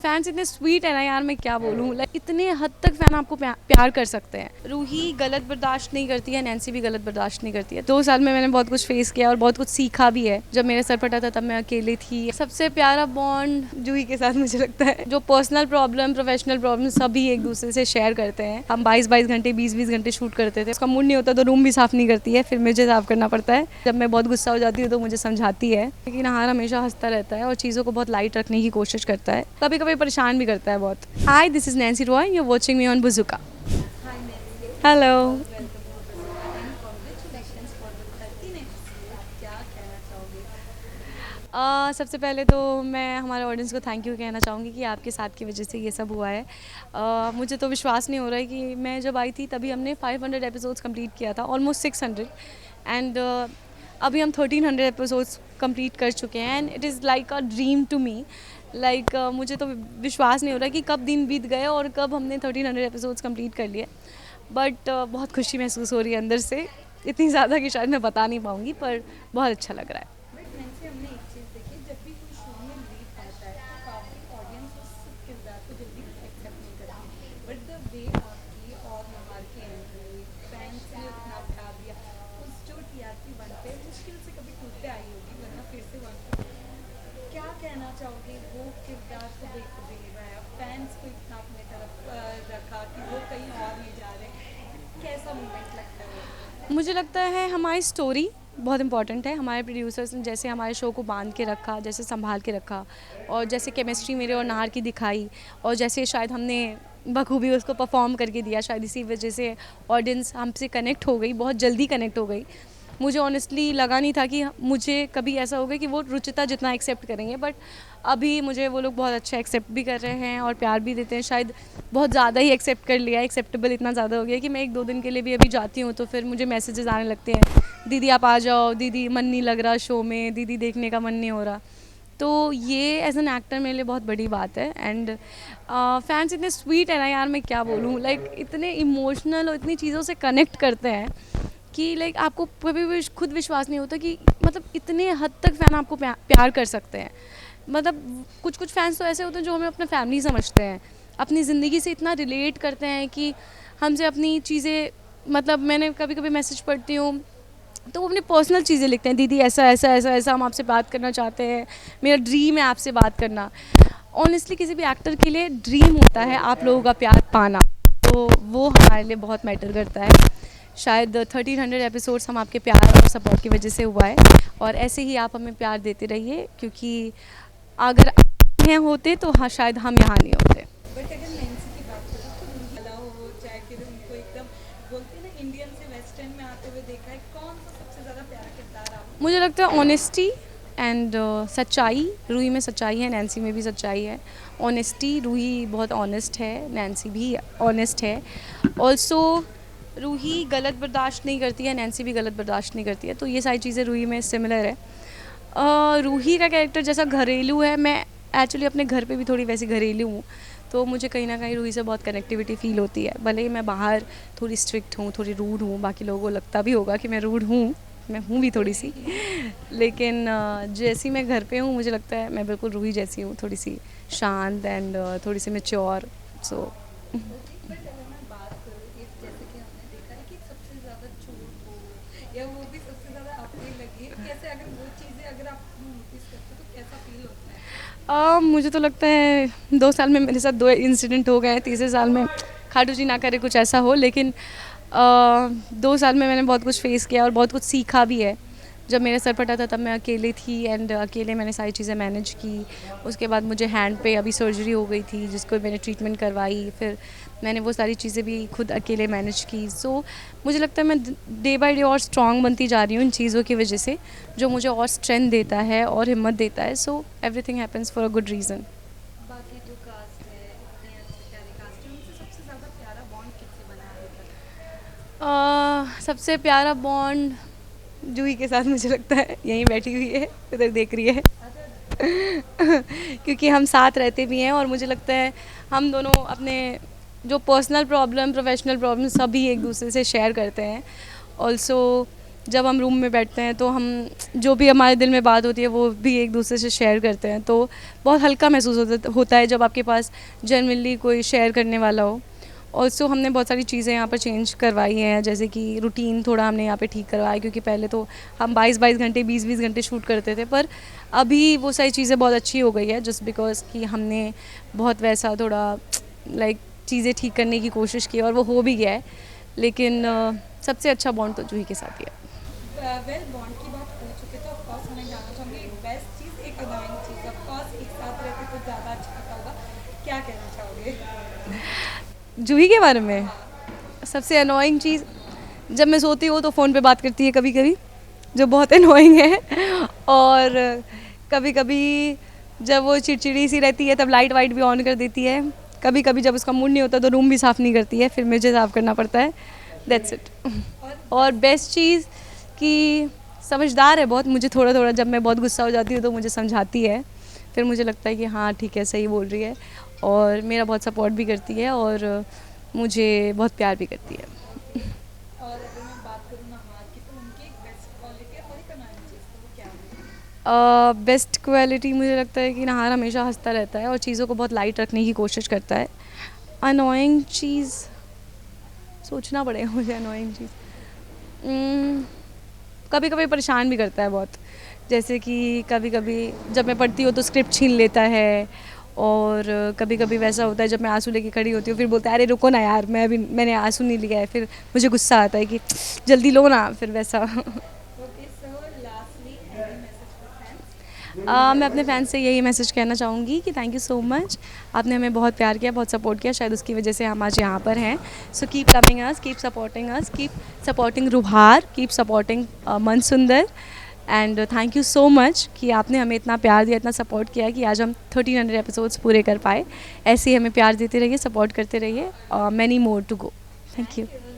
Fans इतने sweet है ना यार, मैं क्या बोलूँ। लाइक इतने हद तक फैन आपको प्यार कर सकते हैं। रूही गलत बर्दाश्त नहीं करती है, नैन्सी भी गलत बर्दाश्त नहीं करती है। 2 साल में मैंने बहुत कुछ फेस किया और बहुत कुछ सीखा भी है। जब मेरे सर फटा था तब मैं अकेली थी। सबसे प्यारा बॉन्ड जूही के साथ मुझे लगता है। जो पर्सनल प्रॉब्लम, प्रोफेशनल प्रॉब्लम सभी एक दूसरे से शेयर करते हैं। हम 22-22 घंटे 20-20 घंटे शूट करते थे। उसका मूड नहीं होता तो रूम भी साफ नहीं करती है, फिर मुझे साफ करना पड़ता है। जब मैं बहुत गुस्सा हो जाती हूँ तो मुझे समझाती है। लेकिन हार हमेशा हंसता रहता है और चीज़ों को बहुत लाइट रखने की कोशिश करता है। कभी कभी परेशान भी करता है बहुत। Hi, this is Nancy Roy, you are watching me on Bazooka. Hello. सबसे पहले तो मैं हमारे ऑडियंस को थैंक यू कहना चाहूँगी कि आपके साथ की वजह से ये सब हुआ है। मुझे तो विश्वास नहीं हो रहा है कि मैं जब आई थी तभी हमने 500 एपिसोड्स कंप्लीट किया था, ऑलमोस्ट 600। एंड अभी हम 1300 एपिसोड्स कंप्लीट कर चुके हैं and it is like a dream to me. Like मुझे तो विश्वास नहीं हो रहा कि कब दिन बीत गए और कब हमने 1300 एपिसोड्स कंप्लीट कर लिए। बट बहुत खुशी महसूस हो रही है अंदर से, इतनी ज़्यादा कि शायद मैं बता नहीं पाऊँगी, पर बहुत अच्छा लग रहा है। बट नैन्सी, हमने एक चीज़ देखी, जब भी कोई शो में लीड आता है तो काफ़ी ऑडियंस उस किरदार को जल्दी एक्सेप्ट नहीं करती। बट द वे आपकी और नहार की एंट्री, फैंस ने उतना प्यार दिया, उस जो टीआरपी वन पे मुश्किल से कभी टूटते आई होगी, वरना फिर से वन पे क्या कहना चाहोगे? वो किरदार को दे रहा है, फैंस को इतना अपने तरफ रखा कि वो कहीं और नहीं जा रहे, कैसा मोमेंट लगता है? मुझे लगता है हमारी स्टोरी बहुत इंपॉर्टेंट है। हमारे प्रोड्यूसर्स ने जैसे हमारे शो को बांध के रखा, जैसे संभाल के रखा, और जैसे केमिस्ट्री मेरे और नाहर की दिखाई, और जैसे शायद हमने बखूबी उसको परफॉर्म करके दिया, शायद इसी वजह से ऑडियंस हमसे कनेक्ट हो गई, बहुत जल्दी कनेक्ट हो गई। मुझे ऑनेस्टली लगा नहीं था कि मुझे कभी ऐसा होगा कि वो रुचिता जितना एक्सेप्ट करेंगे, बट अभी मुझे वो लोग बहुत अच्छा एक्सेप्ट भी कर रहे हैं और प्यार भी देते हैं। शायद बहुत ज़्यादा ही एक्सेप्ट कर लिया, एक्सेप्टेबल इतना ज़्यादा हो गया कि मैं 1-2 दिन के लिए भी अभी जाती हूँ तो फिर मुझे मैसेजेस आने लगते हैं, दीदी आप आ जाओ, दीदी मन नहीं लग रहा शो में, दीदी देखने का मन नहीं हो रहा। तो ये एज एन एक्टर मेरे लिए बहुत बड़ी बात है। एंड फैंस इतने स्वीट है ना यार, मैं क्या बोलूँ। लाइक इतने इमोशनल और इतनी चीज़ों से कनेक्ट करते हैं कि लाइक आपको कभी भी खुद विश्वास नहीं होता कि मतलब इतने हद तक फ़ैन आपको प्यार कर सकते हैं। मतलब कुछ कुछ फैंस तो ऐसे होते हैं जो हमें अपना फैमिली समझते हैं, अपनी ज़िंदगी से इतना रिलेट करते हैं कि हमसे अपनी चीज़ें, मतलब मैंने कभी कभी मैसेज पढ़ती हूँ तो वो अपनी पर्सनल चीज़ें लिखते हैं, दीदी ऐसा ऐसा ऐसा ऐसा हम आपसे बात करना चाहते हैं, मेरा ड्रीम है आपसे बात करना। ऑनेस्टली किसी भी एक्टर के लिए ड्रीम होता है आप लोगों का प्यार पाना, तो वो हमारे लिए बहुत मैटर करता है। शायद 1300 एपिसोड्स हम आपके प्यार और सपोर्ट की वजह से हुआ है, और ऐसे ही आप हमें प्यार देते रहिए, क्योंकि अगर आप यहाँ होते तो हाँ शायद हम यहाँ नहीं होते। बट अगर नैन्सी की बात करें तो रूही हो, चाहे फिर उनको एकदम बोलते हैं ना इंडियन से वेस्टर्न में आते हुए देखा है, कौन सा सबसे ज़्यादा प्यारा किरदार आपको? मुझे लगता है ऑनेस्टी एंड सच्चाई। रूही में सच्चाई है, नैन्सी में भी सच्चाई है। ऑनेस्टी, रूही बहुत ऑनेस्ट है, नैन्सी भी ऑनेस्ट है। ऑल्सो रूही गलत बर्दाश्त नहीं करती है, नैन्सी भी गलत बर्दाश्त नहीं करती है, तो ये सारी चीज़ें रूही में सिमिलर है। रूही का कैरेक्टर जैसा घरेलू है, मैं एक्चुअली अपने घर पे भी थोड़ी वैसी घरेलू हूँ, तो मुझे कहीं ना कहीं रूही से बहुत कनेक्टिविटी फील होती है। भले ही मैं बाहर थोड़ी स्ट्रिक्ट हूँ, थोड़ी रूड हूँ, बाकी लोगों को लगता भी होगा कि मैं रूड हूँ, मैं हूँ भी थोड़ी सी, लेकिन जैसी मैं घर पे हूँ मुझे लगता है मैं बिल्कुल रूही जैसी हूँ, थोड़ी सी शांत एंड थोड़ी सी मैच्योर। सो ओके, बट अगर मैं बात करूँ इस, जैसे कि हमने देखा है कि सबसे ज़्यादा चोट हो या वो भी सबसे ज़्यादा आपको लगी है, कैसे अगर वो चीज़ें अगर आप नोटिस करते हो तो कैसा फील होता है? मुझे तो लगता है 2 साल में मेरे साथ 2 इंसिडेंट हो गए हैं, तीसरे साल में खाटू जी ना करे कुछ ऐसा हो, लेकिन 2 साल में मैंने बहुत कुछ फेस किया और बहुत कुछ सीखा भी है। जब मेरा सर फटा था तब मैं अकेले थी एंड अकेले मैंने सारी चीज़ें मैनेज की। उसके बाद मुझे हैंड पे अभी सर्जरी हो गई थी जिसको मैंने ट्रीटमेंट करवाई, फिर मैंने वो सारी चीज़ें भी खुद अकेले मैनेज की। सो मुझे लगता है मैं डे बाय डे और स्ट्रॉन्ग बनती जा रही हूँ इन चीज़ों की वजह से, जो मुझे और स्ट्रेंथ देता है और हिम्मत देता है। So everything happens for a good reason. बाकी जो कास्ट है, इतने अच्छे प्यारे कास्ट है, उनसे सबसे ज़्यादा प्यारा बॉन्ड किससे बना है अभी सबसे प्यारा बॉन्ड जूही के साथ मुझे लगता है, यहीं बैठी हुई है, उधर देख रही है। तक? क्योंकि हम साथ रहते भी हैं और मुझे लगता है हम दोनों अपने जो पर्सनल प्रॉब्लम, प्रोफेशनल प्रॉब्लम सभी एक दूसरे से शेयर करते हैं। ऑल्सो जब हम रूम में बैठते हैं तो हम जो भी हमारे दिल में बात होती है वो भी एक दूसरे से शेयर करते हैं, तो बहुत हल्का महसूस होता है जब आपके पास जनरली कोई शेयर करने वाला हो। ऑल्सो हमने बहुत सारी चीज़ें यहाँ पर चेंज करवाई हैं, जैसे कि रूटीन थोड़ा हमने यहाँ पे ठीक करवाया, क्योंकि पहले तो हम 22-22 घंटे 20-20 घंटे शूट करते थे, पर अभी वो सारी चीज़ें बहुत अच्छी हो गई है, जस्ट बिकॉज कि हमने बहुत वैसा थोड़ा लाइक चीज़ें ठीक करने की कोशिश की और वो हो भी गया है। लेकिन सबसे अच्छा बॉन्ड तो जूही के साथ ही है। वेल बॉन्ड की बात हो चुके तो ऑफ कोर्स हमें जानना चाहूँगी एक बेस्ट चीज़ एक अनोइंग चीज़। ऑफ कोर्स एक साथ रहते तो ज़्यादा अच्छा होता होगा, क्या कहना चाहोगे? जूही के बारे में सबसे अनोइंग चीज़, जब मैं सोती हूँ तो फ़ोन पे बात करती है कभी कभी, जो बहुत अनोइंग है। और कभी कभी जब वो चिड़चिड़ी सी रहती है तब लाइट वाइट भी ऑन कर देती है। कभी कभी जब उसका मूड नहीं होता तो रूम भी साफ़ नहीं करती है, फिर मुझे साफ़ करना पड़ता है। That's it. और बेस्ट चीज़ कि समझदार है बहुत, मुझे थोड़ा थोड़ा जब मैं बहुत गुस्सा हो जाती हूँ तो मुझे समझाती है, फिर मुझे लगता है कि हाँ ठीक है सही बोल रही है, और मेरा बहुत सपोर्ट भी करती है और मुझे बहुत प्यार भी करती है। और अगर मैं बात करूँ नहार की तो उनकी एक बेस्ट क्वालिटी और एक अनोइंग चीज़ तो वो क्या है? बेस्ट क्वालिटी मुझे लगता है कि नहार हमेशा हंसता रहता है और चीज़ों को बहुत लाइट रखने की कोशिश करता है। अनोइंग चीज़ सोचना पड़ेगा मुझे। अनोइंग चीज़ कभी कभी परेशान भी करता है बहुत, जैसे कि कभी कभी जब मैं पढ़ती हूँ तो स्क्रिप्ट छीन लेता है, और कभी कभी वैसा होता है जब मैं आंसू लेके खड़ी होती हूँ फिर बोलता है अरे रुको ना यार, मैंने आंसू नहीं लिया है, फिर मुझे गुस्सा आता है कि जल्दी लो ना, फिर वैसा। Okay so lastly any message for fans? मैं अपने फैंस से यही मैसेज कहना चाहूँगी कि थैंक यू सो मच, आपने हमें बहुत प्यार किया, बहुत सपोर्ट किया, शायद उसकी वजह से हम आज यहाँ पर हैं। So keep loving us, keep supporting us, keep supporting Ruhaar, keep supporting Man Sundar. And thank you so much कि आपने हमें इतना प्यार दिया, इतना सपोर्ट किया कि आज हम 1300 एपिसोड्स पूरे कर पाए। ऐसे ही हमें प्यार देते रहिए, सपोर्ट करते रहिए, many more to go. Thank you.